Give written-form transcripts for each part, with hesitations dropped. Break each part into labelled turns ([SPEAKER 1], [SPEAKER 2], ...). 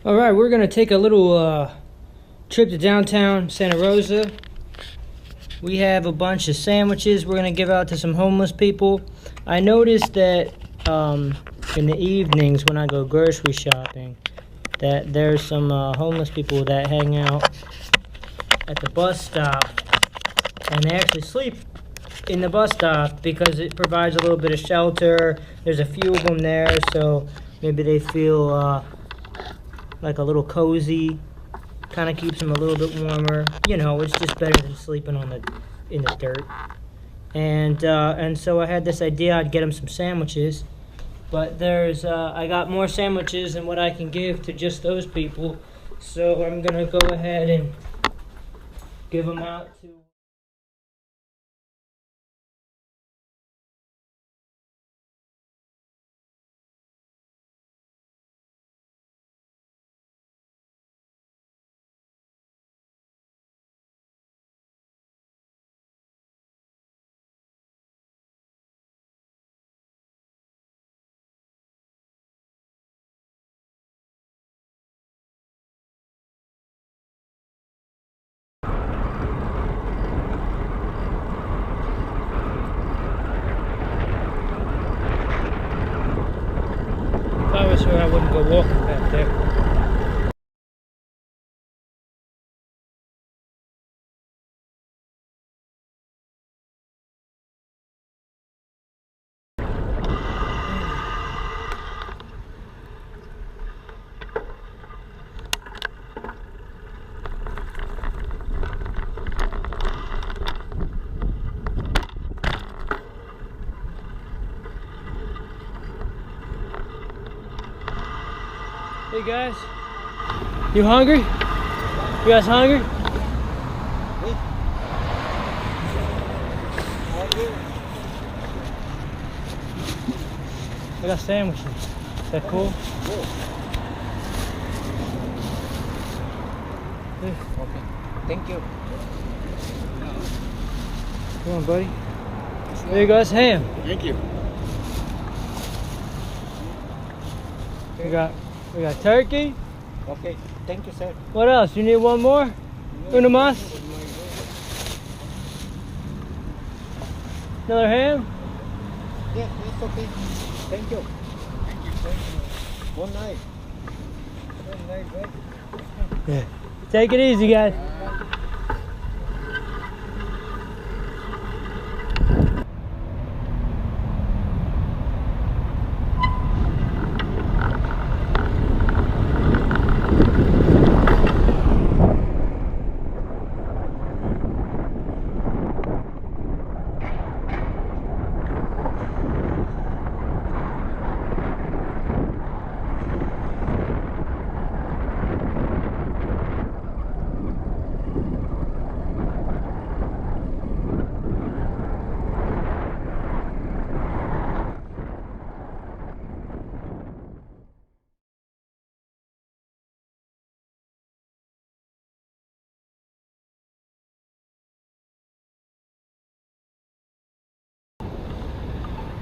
[SPEAKER 1] All right, we're gonna take a little trip to downtown Santa Rosa. We have a bunch of sandwiches we're gonna give out to some homeless people. I noticed that in the evenings when I go grocery shopping, that there's some homeless people that hang out at the bus stop, and they actually sleep in the bus stop because it provides a little bit of shelter. There's a few of them there, so maybe they feel like a little cozy, kind of keeps them a little bit warmer. You know, it's just better than sleeping in the dirt. And so I had this idea I'd get them some sandwiches, but I got more sandwiches than what I can give to just those people, so I'm gonna go ahead and give them out to. If I was her, I wouldn't go walking back there. Hey guys, you hungry? You guys hungry? I got sandwiches. Is that cool?
[SPEAKER 2] Okay, thank you.
[SPEAKER 1] Come on, buddy. There you go, that's ham.
[SPEAKER 2] Thank you.
[SPEAKER 1] We got turkey.
[SPEAKER 2] Okay, thank you, sir.
[SPEAKER 1] What else? You need one more? Una más? Another ham?
[SPEAKER 2] Yeah, it's okay. Thank you. Thank you. One night. One night, right?
[SPEAKER 1] Yeah. Take it easy, guys.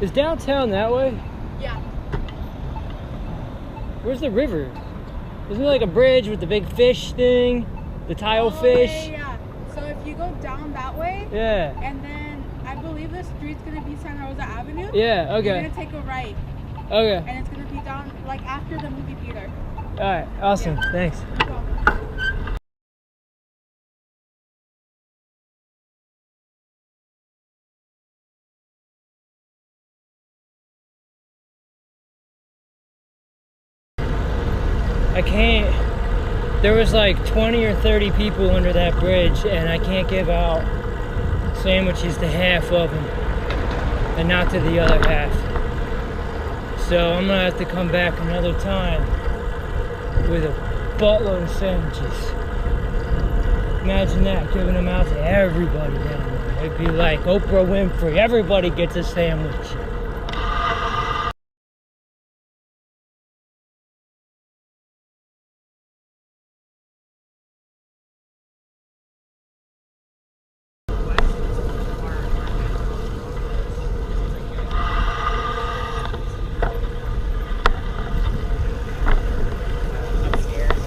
[SPEAKER 1] Is downtown that way?
[SPEAKER 3] Yeah.
[SPEAKER 1] Where's the river? Isn't there like a bridge with the big fish thing? The tile fish?
[SPEAKER 3] Yeah. So if you go down that way,
[SPEAKER 1] Yeah.
[SPEAKER 3] and then I believe the street's gonna be Santa Rosa Avenue.
[SPEAKER 1] Yeah, okay.
[SPEAKER 3] You're gonna take a right,
[SPEAKER 1] Okay.
[SPEAKER 3] and it's gonna be down like after the movie theater.
[SPEAKER 1] Alright, awesome.
[SPEAKER 3] Yeah.
[SPEAKER 1] Thanks.
[SPEAKER 3] No problem.
[SPEAKER 1] I can't. There was like 20 or 30 people under that bridge, and I can't give out sandwiches to half of them and not to the other half. So I'm gonna have to come back another time with a buttload of sandwiches. Imagine that, giving them out to everybody down there. It'd be like Oprah Winfrey. Everybody gets a sandwich.
[SPEAKER 4] Upstairs.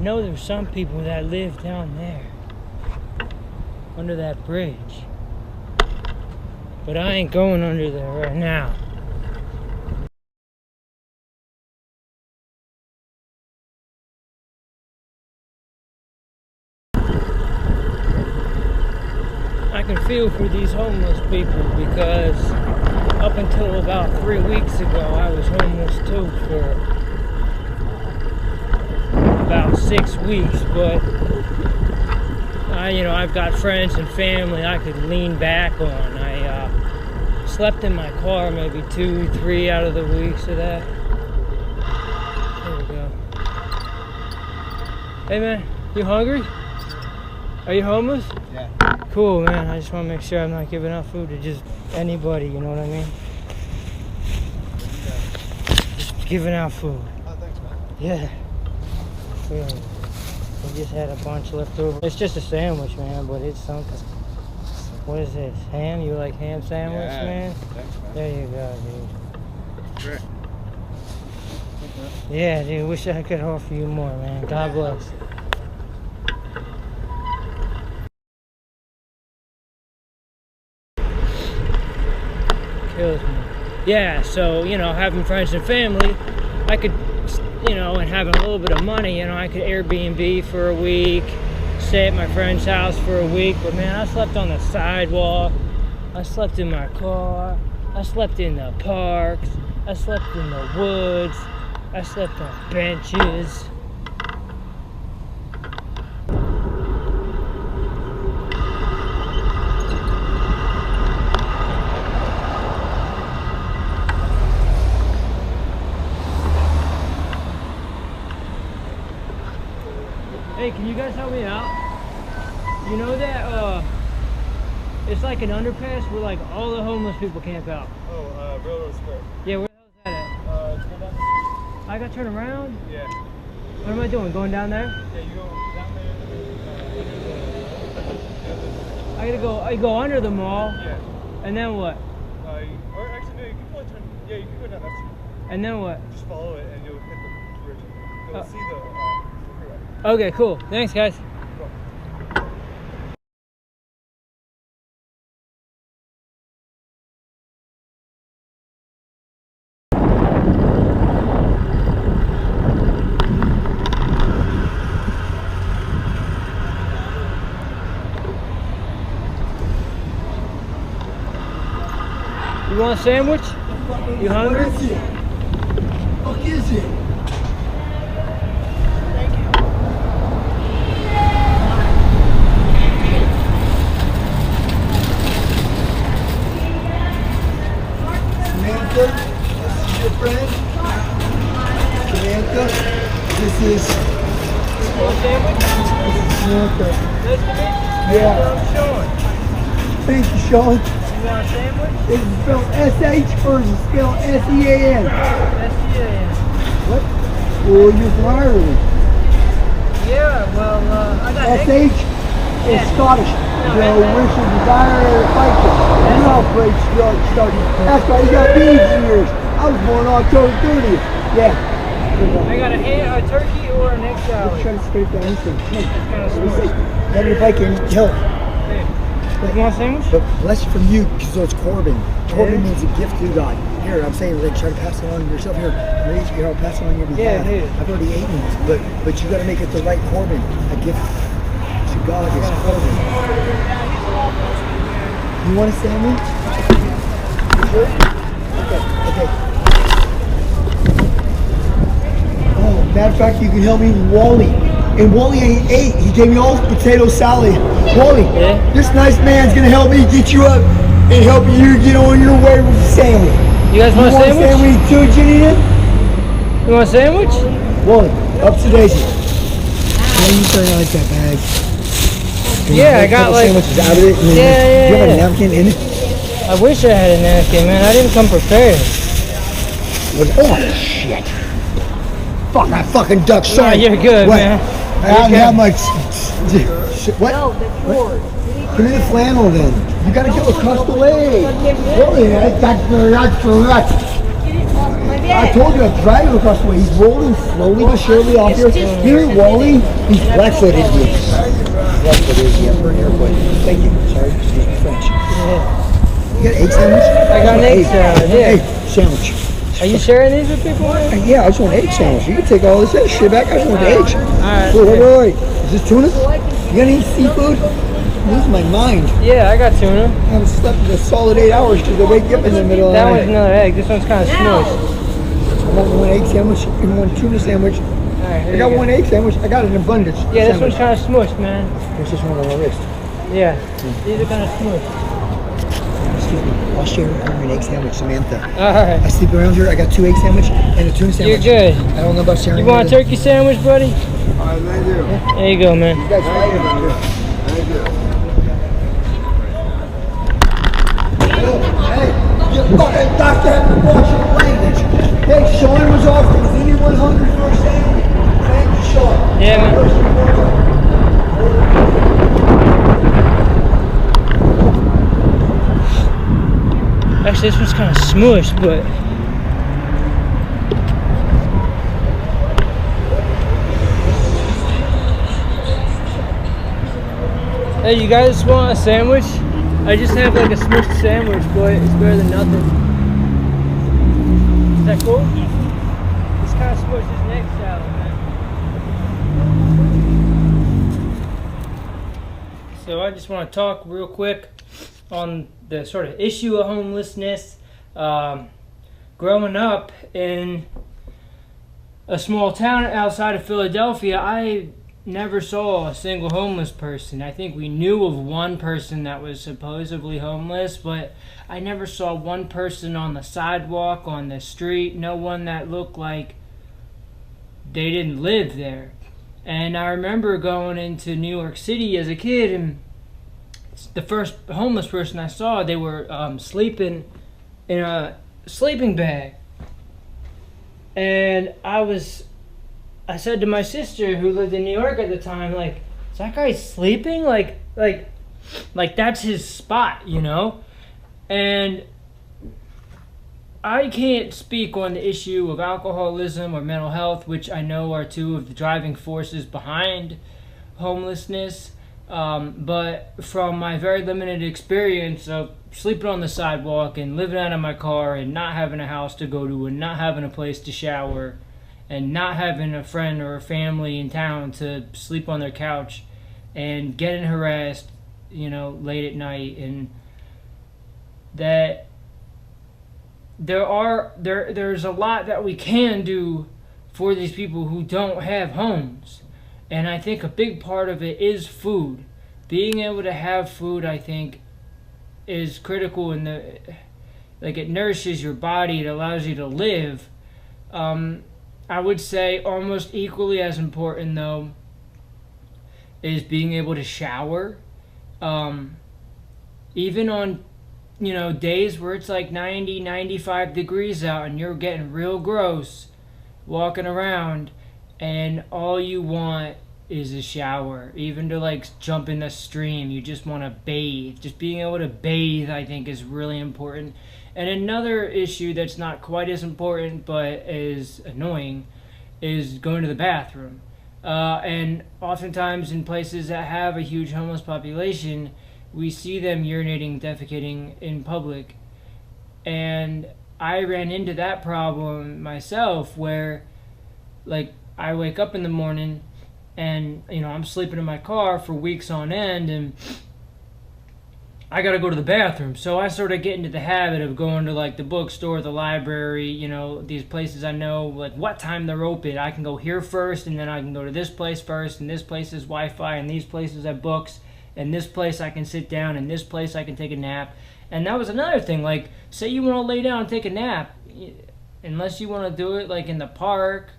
[SPEAKER 1] know there's some people that live down there, under that bridge. But I ain't going under there right now. I can feel for these homeless people because up until about 3 weeks ago, I was homeless too for about 6 weeks. But I've got friends and family I could lean back on. I slept in my car maybe 2, 3 out of the weeks of that. There we go. Hey man, you hungry? Are you homeless?
[SPEAKER 2] Yeah.
[SPEAKER 1] Cool, man. I just want to make sure I'm not giving out food to just anybody, you know what I mean? Just giving out food.
[SPEAKER 2] Oh, thanks, man.
[SPEAKER 1] Yeah. We just had a bunch left over. It's just a sandwich, man, but it's something. What is this? Ham? You like ham sandwich,
[SPEAKER 2] Yeah.
[SPEAKER 1] man?
[SPEAKER 2] Thanks, man.
[SPEAKER 1] There you go, dude.
[SPEAKER 2] Great.
[SPEAKER 1] Yeah, dude. Wish I could offer you more, man. God bless. Kills me. Yeah, so, having friends and family, I could, and having a little bit of money, I could Airbnb for a week, stay at my friend's house for a week. But man, I slept on the sidewalk, I slept in my car, I slept in the parks, I slept in the woods, I slept on benches. Hey, can you guys help me out? You know that it's like an underpass where like all the homeless people camp out.
[SPEAKER 2] Oh, Railroad Square.
[SPEAKER 1] Yeah, where the hell is that at?
[SPEAKER 2] Go down the street.
[SPEAKER 1] I gotta turn around?
[SPEAKER 2] Yeah.
[SPEAKER 1] What am I doing? Going down there?
[SPEAKER 2] Yeah, you go down there,
[SPEAKER 1] I go under the mall,
[SPEAKER 2] yeah.
[SPEAKER 1] and then what?
[SPEAKER 2] Or actually, no, you can probably turn, yeah, you can go down that street.
[SPEAKER 1] And then what?
[SPEAKER 2] Just follow it and you'll hit the bridge. You'll see the,
[SPEAKER 1] Okay, cool. Thanks, guys. You want a sandwich? You hungry?
[SPEAKER 4] What is it? What is it? Samantha, this is your friend. Samantha, this is
[SPEAKER 1] sandwich?
[SPEAKER 4] Samantha.
[SPEAKER 1] Nice to meet you.
[SPEAKER 4] Yeah.
[SPEAKER 1] I'm Sean.
[SPEAKER 4] Thank you, Sean.
[SPEAKER 1] You want a sandwich?
[SPEAKER 4] Is it spelled S-H or is it spelled S-E-A-N?
[SPEAKER 1] S-E-A-N.
[SPEAKER 4] What? Well, you're from Ireland.
[SPEAKER 1] Yeah, well, I got
[SPEAKER 4] S-H is Scottish. The wish and desire to fight you. You're not afraid to start. That's why you got beads in yours. I was born October 30th. Yeah.
[SPEAKER 1] I got a turkey or an egg
[SPEAKER 4] Let's
[SPEAKER 1] salad.
[SPEAKER 4] try to scrape down this thing. Come on.
[SPEAKER 1] Kind of
[SPEAKER 4] Let me
[SPEAKER 1] smart.
[SPEAKER 4] see. Let me if I can help.
[SPEAKER 1] Hey, you want a sandwich?
[SPEAKER 4] But blessed from you, because it's Corbin. Corbin
[SPEAKER 1] Yeah.
[SPEAKER 4] means a gift to God. Here, I'm saying, like, try to pass it on to yourself. Here, raise here, I'll pass it on your behalf.
[SPEAKER 1] Yeah, here.
[SPEAKER 4] I've already eaten it, but you got to make it the right Corbin. A gift to God is Corbin. You want a sandwich? Sure? Okay. Oh, matter of fact, you can help me with Wally. And Wally ain't ate. He gave me all potato salad. Wally,
[SPEAKER 1] Yeah?
[SPEAKER 4] this nice man's gonna help me get you up and help you get on your way with the sandwich.
[SPEAKER 1] You guys want a sandwich?
[SPEAKER 4] sandwich too, Janina?
[SPEAKER 1] You want a sandwich?
[SPEAKER 4] Wally, up to Daisy. Why you say I like that bag? Can you
[SPEAKER 1] Yeah, I
[SPEAKER 4] make a
[SPEAKER 1] got
[SPEAKER 4] couple
[SPEAKER 1] like.
[SPEAKER 4] sandwiches out of it. And then
[SPEAKER 1] Yeah,
[SPEAKER 4] do you have a
[SPEAKER 1] yeah.
[SPEAKER 4] napkin in it?
[SPEAKER 1] I wish I had a napkin, man. I didn't come prepared.
[SPEAKER 4] Oh shit! Fuck, I fucking duck. Sorry.
[SPEAKER 1] you're good,
[SPEAKER 4] What?
[SPEAKER 1] man.
[SPEAKER 4] I don't
[SPEAKER 1] You're
[SPEAKER 4] have
[SPEAKER 1] good.
[SPEAKER 4] much. What? What? Give me the flannel then. You gotta get a Custaway. Really? That's for that. I told you I'm driving across the way. He's rolling slowly but surely off here. Here, Wally, he's flat-footed. Flat-footed, yeah, for an airplane. Thank you. Sorry, French. You got an egg sandwich?
[SPEAKER 1] I got an egg sandwich, yeah.
[SPEAKER 4] Egg sandwich.
[SPEAKER 1] Are you sharing these with people?
[SPEAKER 4] Yeah, I just want an egg sandwich. You can take all this other shit back. I just want the eggs.
[SPEAKER 1] Alright.
[SPEAKER 4] Wait. Is this tuna? You got any seafood? I'm losing my mind.
[SPEAKER 1] Yeah, I got tuna.
[SPEAKER 4] I haven't slept in a solid 8 hours because I wake up in the middle of the
[SPEAKER 1] That
[SPEAKER 4] night.
[SPEAKER 1] one's another egg. This one's kind of smushed.
[SPEAKER 4] I want one egg sandwich and one tuna sandwich.
[SPEAKER 1] Alright,
[SPEAKER 4] I got one egg sandwich. I got it in abundance.
[SPEAKER 1] Yeah, this one's kind of smushed, man.
[SPEAKER 4] What's this one on my wrist?
[SPEAKER 1] Yeah, these are kind of smushed.
[SPEAKER 4] Excuse me. I'll share an egg sandwich, Samantha.
[SPEAKER 1] Alright.
[SPEAKER 4] I sleep around here. I got 2 egg sandwich and a tuna
[SPEAKER 1] You're
[SPEAKER 4] sandwich.
[SPEAKER 1] good.
[SPEAKER 4] I don't know about sharing.
[SPEAKER 1] You want a turkey sandwich, buddy?
[SPEAKER 2] Alright, thank you.
[SPEAKER 1] There you go, man.
[SPEAKER 4] You guys fight about it.
[SPEAKER 2] Thank you.
[SPEAKER 4] Hey, you fucking doctor had to watch your language. Hey, Sean was off. Is anyone hungry for a sandwich? Thank you, Sean.
[SPEAKER 1] Yeah, man. Actually, this one's kind of smushed, but hey, you guys want a sandwich? I just have like a smushed sandwich, but it's better than nothing. Is that cool? It's kind of smushed. It's an egg salad, man. So I just want to talk real quick on the sort of issue of homelessness. Growing up in a small town outside of Philadelphia, I never saw a single homeless person. I think we knew of one person that was supposedly homeless, but I never saw one person on the sidewalk, on the street, no one that looked like they didn't live there. And I remember going into New York City as a kid, and the first homeless person I saw, they were sleeping in a sleeping bag. And I said to my sister, who lived in New York at the time, like, is that guy sleeping? Like that's his spot, you know? And I can't speak on the issue of alcoholism or mental health, which I know are two of the driving forces behind homelessness. But from my very limited experience of sleeping on the sidewalk and living out of my car and not having a house to go to and not having a place to shower and not having a friend or a family in town to sleep on their couch and getting harassed, you know, late at night, and that there's a lot that we can do for these people who don't have homes. And I think a big part of it is food. Being able to have food, I think, is critical in it nourishes your body, it allows you to live. I would say almost equally as important, though, is being able to shower. Even on, you know, days where it's like 90, 95 degrees out and you're getting real gross walking around, and all you want is a shower. Even to like jump in the stream, you just want to bathe. Just being able to bathe, I think, is really important. And another issue that's not quite as important but is annoying is going to the bathroom. And oftentimes in places that have a huge homeless population, we see them urinating, defecating in public. And I ran into that problem myself, where like I wake up in the morning and, you know, I'm sleeping in my car for weeks on end, and I gotta go to the bathroom. So I sort of get into the habit of going to like the bookstore, the library, you know, these places I know like what time they're open. I can go here first, and then I can go to this place first, and this place is Wi-Fi, and these places have books, and this place I can sit down, and this place I can take a nap. And that was another thing, like, say you want to lay down and take a nap, unless you want to do it like in the park,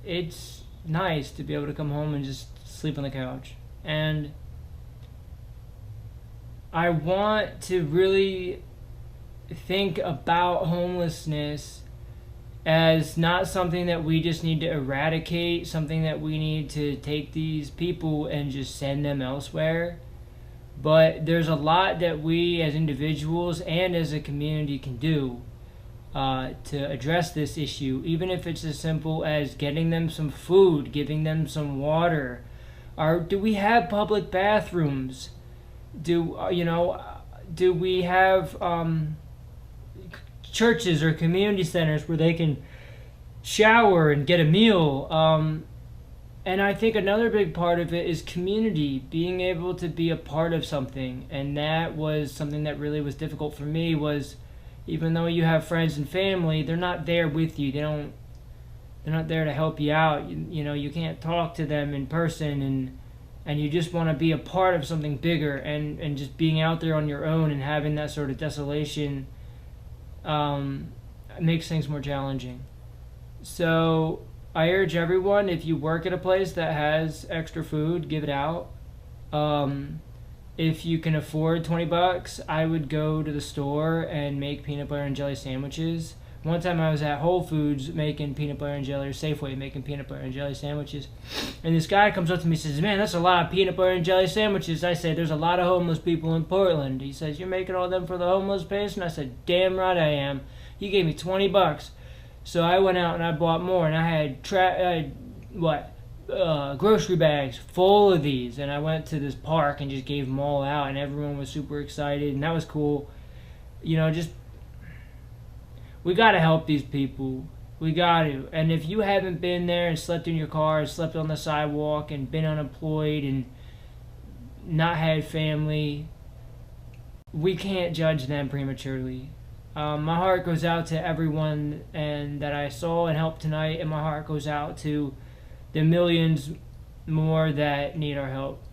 [SPEAKER 1] it's nice to be able to come home and just sleep on the couch. And I want to really think about homelessness as not something that we just need to eradicate, something that we need to take these people and just send them elsewhere. But there's a lot that we as individuals and as a community can do to address this issue, even if it's as simple as getting them some food, giving them some water. Do we have public bathrooms? Do we have churches or community centers where they can shower and get a meal? And I think another big part of it is community, being able to be a part of something. And that was something that really was difficult for me, was even though you have friends and family, they're not there with you. They're not there to help you out. You can't talk to them in person, and you just want to be a part of something bigger, and just being out there on your own and having that sort of desolation makes things more challenging. So I urge everyone, if you work at a place that has extra food, give it out. If you can afford $20, I would go to the store and make peanut butter and jelly sandwiches. One time I was at Whole Foods making peanut butter and jelly, or Safeway making peanut butter and jelly sandwiches. And this guy comes up to me and says, "Man, that's a lot of peanut butter and jelly sandwiches." I said, "There's a lot of homeless people in Portland." He says, "You're making all them for the homeless patient?" I said, "Damn right I am." He gave me $20. So I went out and I bought more, and I had grocery bags full of these, and I went to this park and just gave them all out, and everyone was super excited, and that was cool. We got to help these people. We got to. And if you haven't been there and slept in your car and slept on the sidewalk and been unemployed and not had family, we can't judge them prematurely. My heart goes out to everyone that I saw and helped tonight, and my heart goes out to the millions more that need our help.